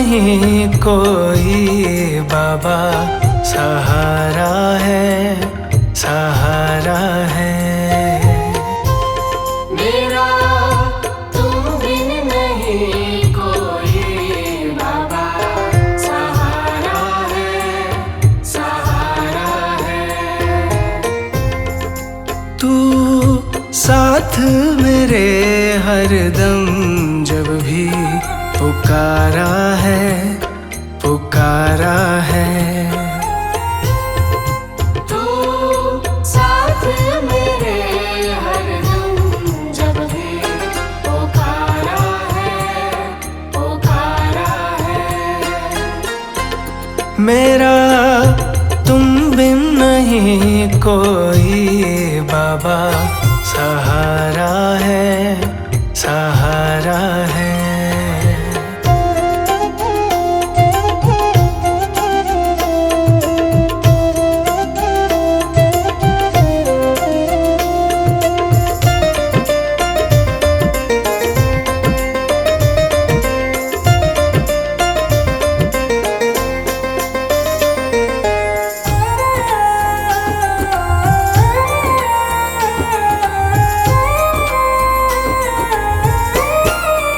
नहीं कोई बाबा, सहारा है, सहारा है मेरा। तुम बिन नहीं कोई बाबा, सहारा है, सहारा है। तू साथ मेरे हरदम, जब भी पुकारा है, पुकारा है। तू साथ मेरे हरदम, जब भी पुकारा है, पुकारा है। मेरा तुम बिन नहीं कोई बाबा, सहारा है, सहारा है।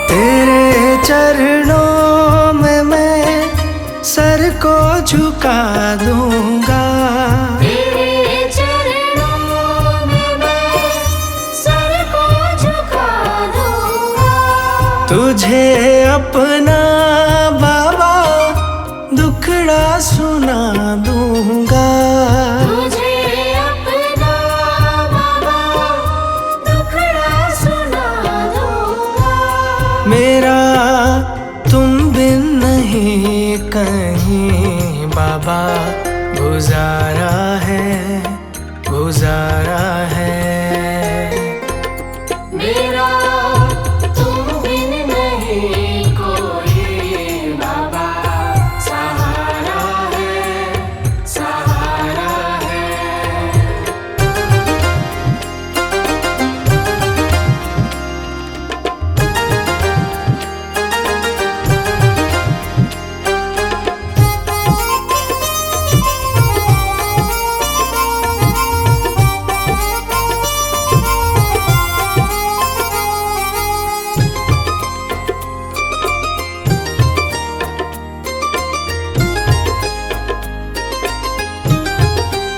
तेरे चरणों में मैं सर को झुका दूंगा, तेरे चरणों में मैं सर को झुका दूंगा। तुझे अपना बाबा दुखड़ा सुना दूंगा। तुझे अपना बाबा दुखड़ा सुना दूंगा। मेरा तुम बिन नहीं कहीं बाबा, गुजारा है, गुजारा है। मेरा तुम बिन नहीं कोई बाबा, सहारा है, सहारा है।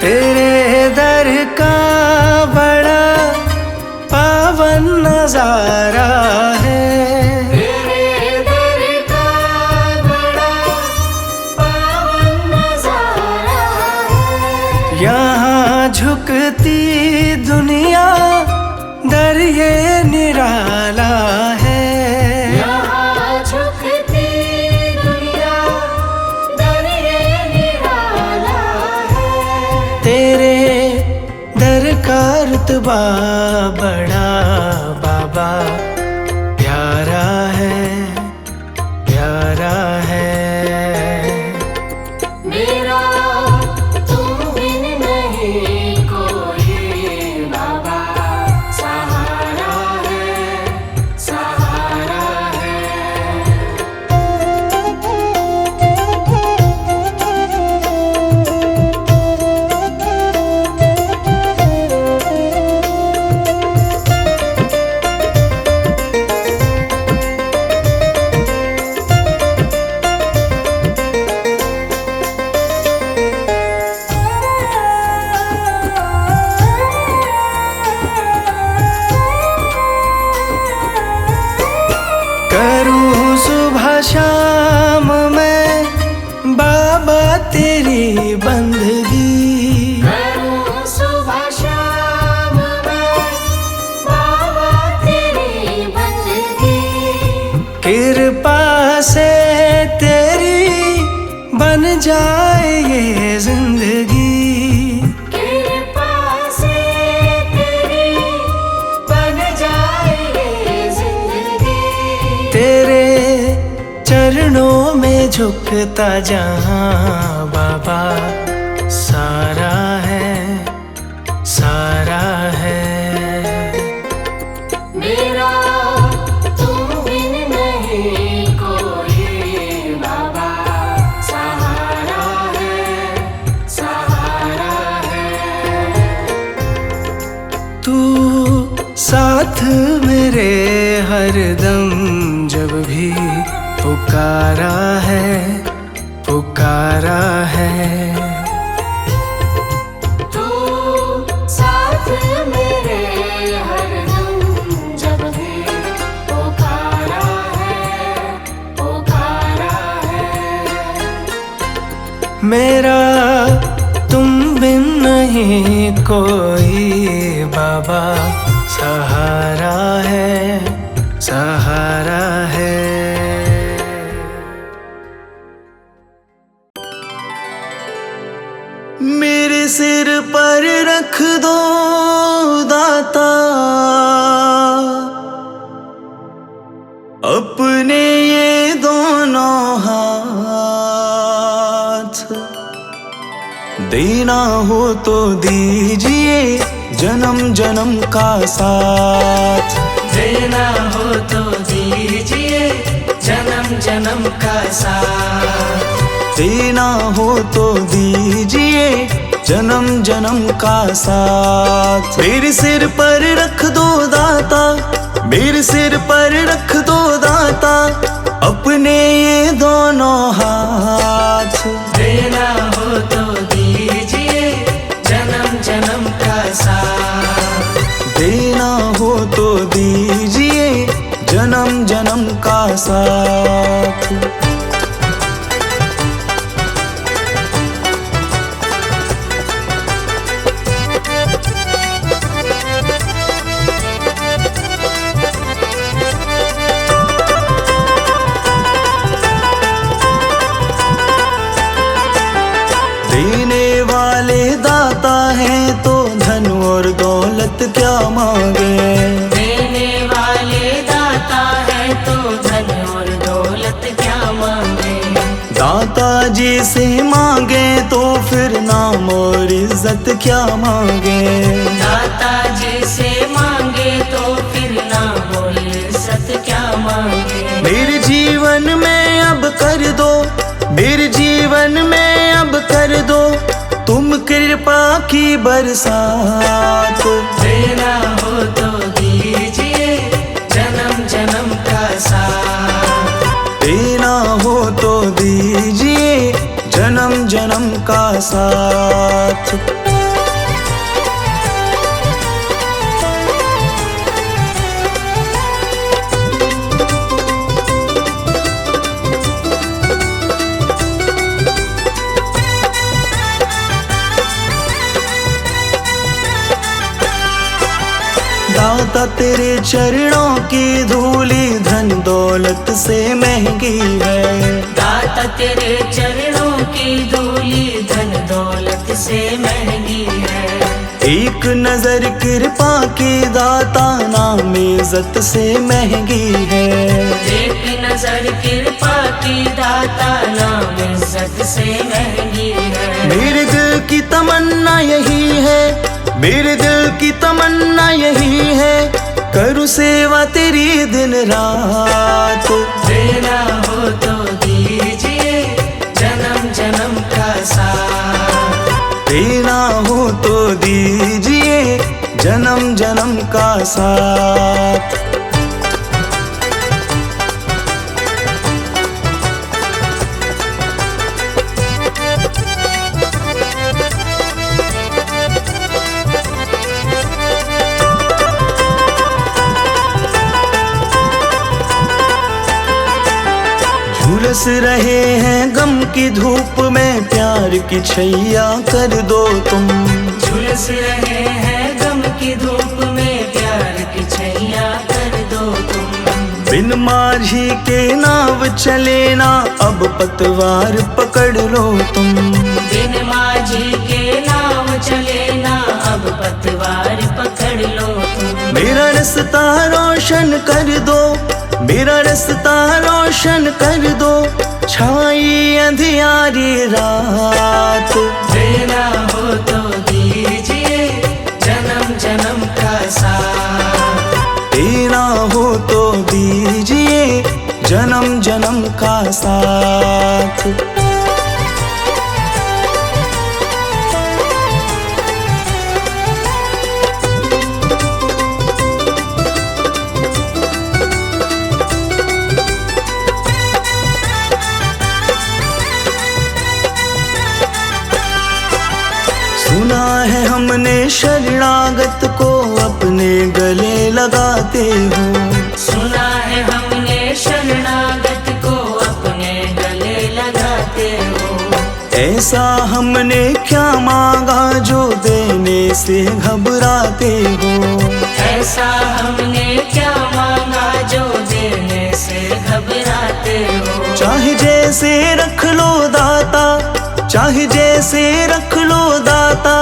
तेरे दर का बड़ा पावन नजारा है, तेरे दर का बड़ा पावन नजारा है। यहाँ झुकती दुनिया दर ये निराला है। यहाँ झुकती दुनिया दर ये निराला है। तेरे दर का रुतबा बड़ा बाबा, प्यारा है, प्यारा है। मेरा तुम बिन नहीं कोई बाबा, सहारा है, सहारा है। करूँ सुबह शाम मैं बाबा तेरी बंदगी, करूँ सुबह शाम मैं बाबा तेरी बंदगी। कृपा से तेरी बन जाए ये जिंदगी। कृपा से तेरी बन जाए ये जिंदगी। तेरे चरणों में झुकता जहाँ बाबा, सारा है, सारा है। मेरा तुम बिन नहीं कोई बाबा, मेरे हरदम जब भी पुकारा है, पुकारा है। तू साथ मेरे हरदम जब भी पुकारा है, पुकारा है। मेरा तुम बिन नहीं कोई बाबा, सहारा है, सहारा है। मेरे सिर पर रख दो दाता अपने ये दोनों हाथ, देना हो तो दीजिए जन्म जन्म का साथ, देना हो तो दीजिए जन्म जन्म का साथ, देना हो तो दीजिए जन्म जन्म का साथ। मेरे सिर पर रख दो दाता, मेरे सिर पर रख दो दाता अपने ये दोनों हाथ, देना हो तो दीजिए जन्म जन्म का साथ, देना हो तो दीजिए जन्म जन्म का साथ। देने वाले दाता हैं तो धन और दौलत क्या मांगे, देने वाले दाता है तो धन और दौलत क्या मांगे। दाता जी से मांगे तो फिर नाम और इज्जत क्या मांगे, दाता जी से मांगे तो फिर नाम और इज्जत क्या मांगे। मेरे जीवन में अब कर दो, मेरे जीवन में अब कर दो तुम कृपा की बरसात, देना हो तो दीजिए जन्म जन्म का साथ, देना हो तो दीजिए जन्म जन्म का साथ। दाता तेरे चरणों की धूली धन दौलत से महंगी है, दाता तेरे चरणों की धूली धन दौलत से महंगी है। एक नजर कृपा की दाता नाम इज्जत से महंगी है, एक नजर कृपा की दाता नाम इज्जत से महंगी है। मेरे दिल की तमन्ना यही है, मेरे दिल की तमन्ना यही है करूँ सेवा तेरी दिन रात, देना हो तो दीजिए जन्म जन्म का साथ, देना हो तो दीजिए जन्म जन्म का साथ। झुलस रहे हैं गम की धूप में प्यार की छैया कर दो तुम, झुलस रहे हैं गम की धूप में प्यार की छैया कर दो तुम। बिन माझी के नाव चले ना अब पतवार पकड़ लो तुम, बिन माझी के नाव चले ना अब पतवार पकड़ लो तुम। मेरा रास्ता रोशन कर दो, मेरा रास्ता रोशन कर दो छाई अंधियारी रात, देना हो तो दीजिए जन्म जन्म का साथ, देना हो तो दीजिए जन्म जन्म का साथ। अपने शरणागत को अपने गले लगाते हो। सुना है हमने शरणागत को अपने गले लगाते हो। ऐसा हमने क्या मांगा जो देने से घबराते हो। ऐसा हमने क्या मांगा जो देने से घबराते हो। चाहे जैसे रख लो दाता, चाहे जैसे रख लो दाता,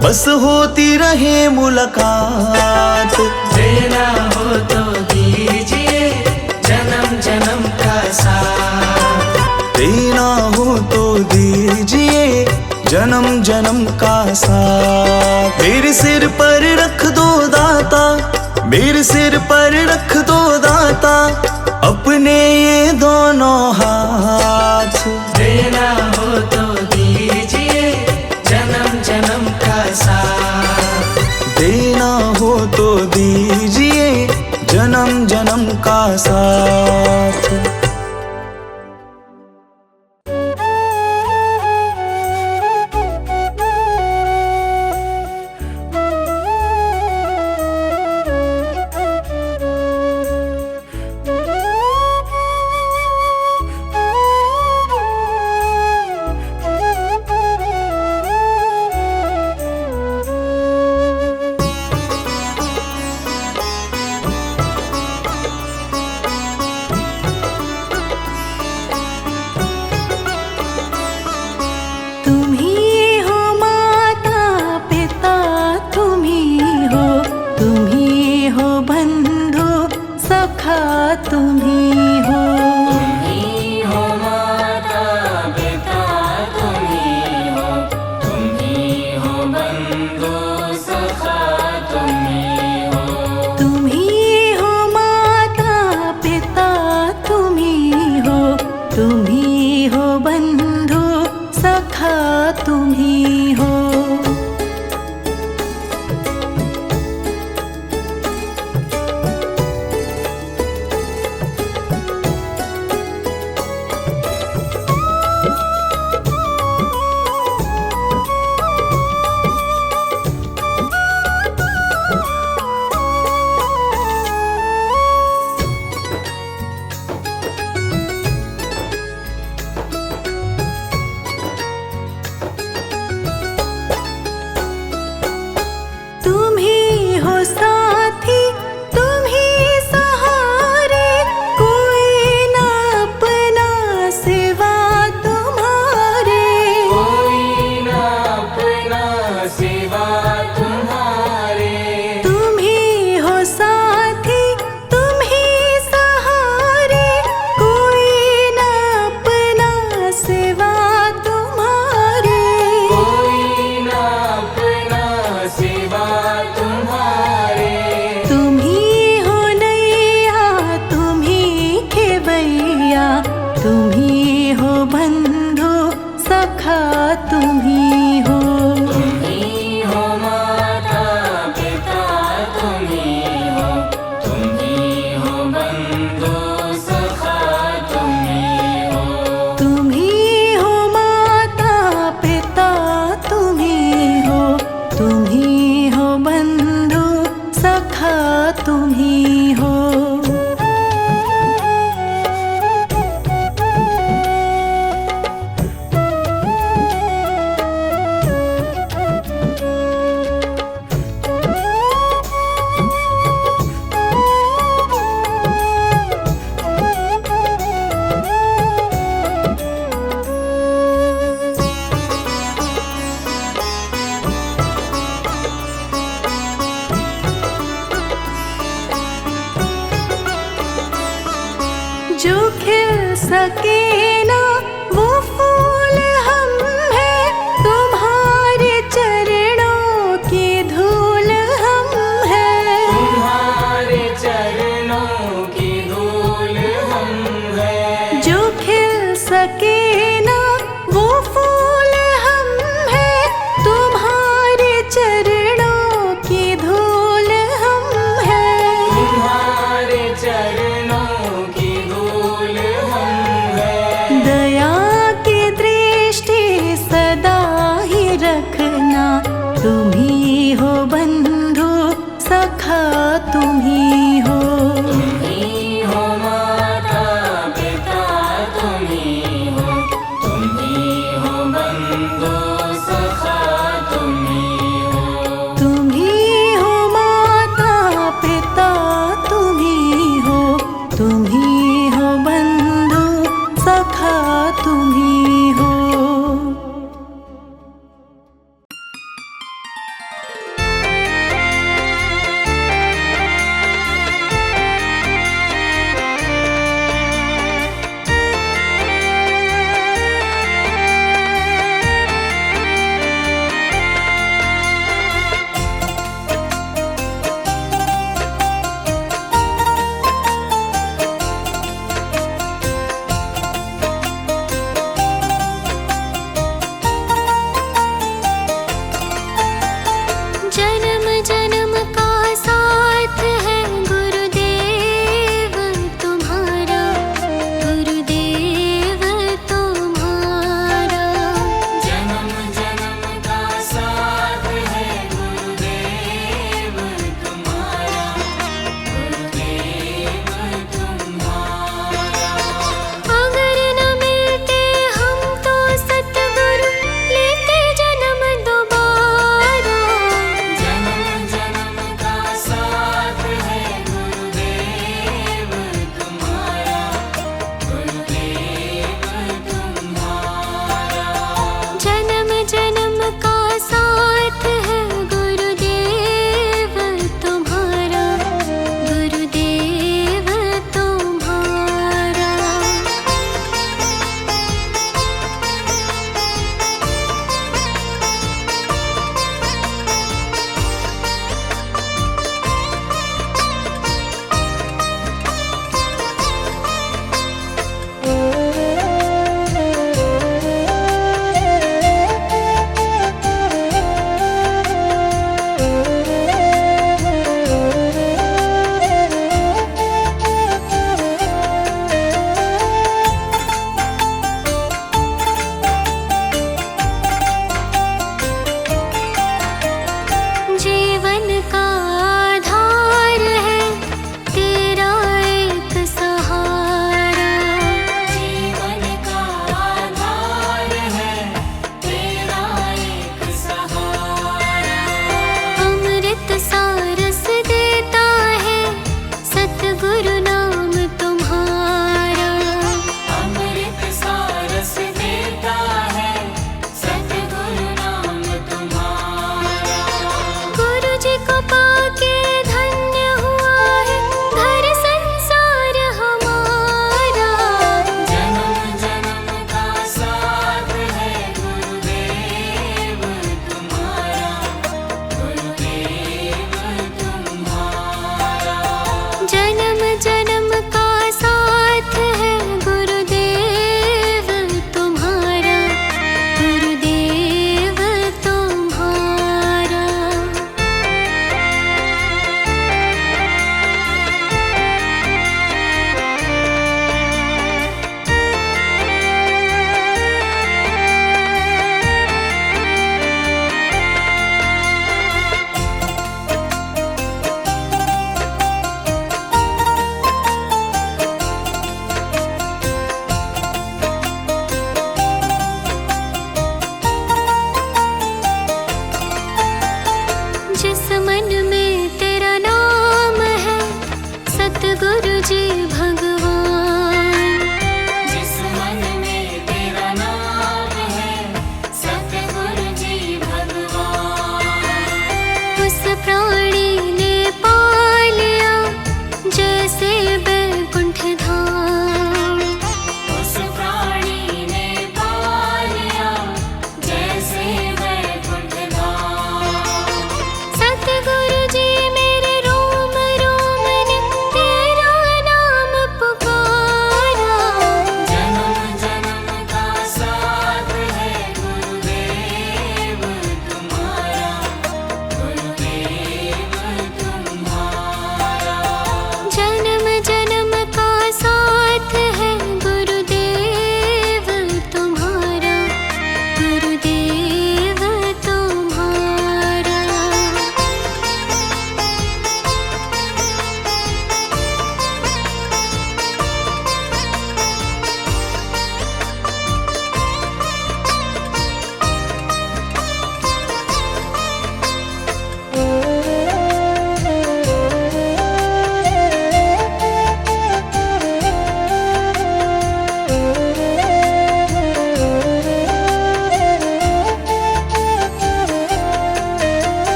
बस होती रहे मुलाकात। देना हो तो दीजिए जन्म जन्म का साथ। देना हो तो दीजिए जन्म जन्म का साथ। मेरे सिर पर रख दो दाता, मेरे सिर पर रख दो दाता, अपने ये दोनों हाथ। देना हो तो दीजिए जन्म जन्म का साथ। देना हो तो दीजिए जन्म जन्म का साथ। सके ना वो फूल हम हैं, तुम्हारे चरणों की धूल हम हैं। तुम्हारे चरणों की धूल हम हैं। जो खिल सके ना वो फूल हम हैं, तुम्हारे चरणों की धूल हम हैं। तुम्हारे चरणों की धूल हम हैं।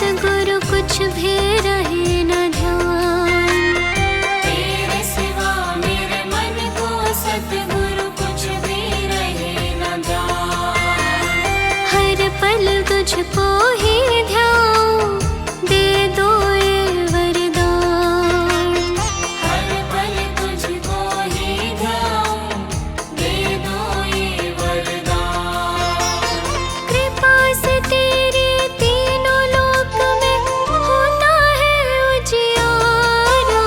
सतगुरु कुछ भी रहे न ध्यान। तेरे सिवा मेरे मन को सतगुरु कुछ भी रहे न ध्यान। हर पल तुझको ही ध्याऊं, दे दो ये वरदान। हर पल तुझको ही ध्याऊं, दे दो ये वरदान। कृपा से तेरी तीनों लोक में होता है उजियारा।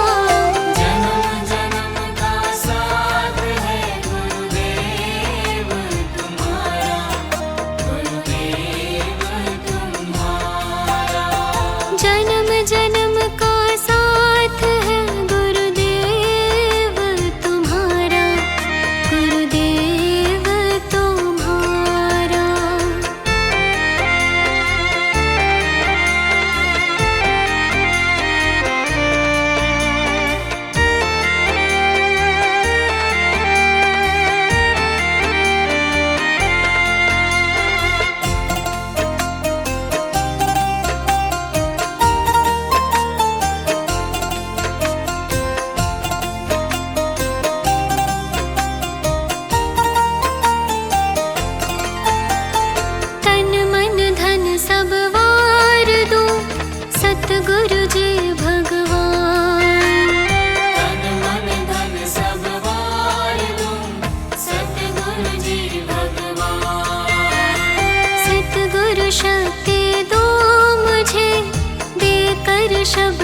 जन्म जन्म का साथ है गुरुदेव तुम्हारा, गुरुदेव तुम्हारा। जन्म जन्म का साथ है गुरुदेव तुम्हारा, गुरुदेव तुम्हारा। तन मन धन सब वार दूं, सतगुरु जी भगवान। तन मन धन सब वार दूं, सतगुरु जी भगवान। सतगुरु शक्ति दो मुझे, देकर शब्द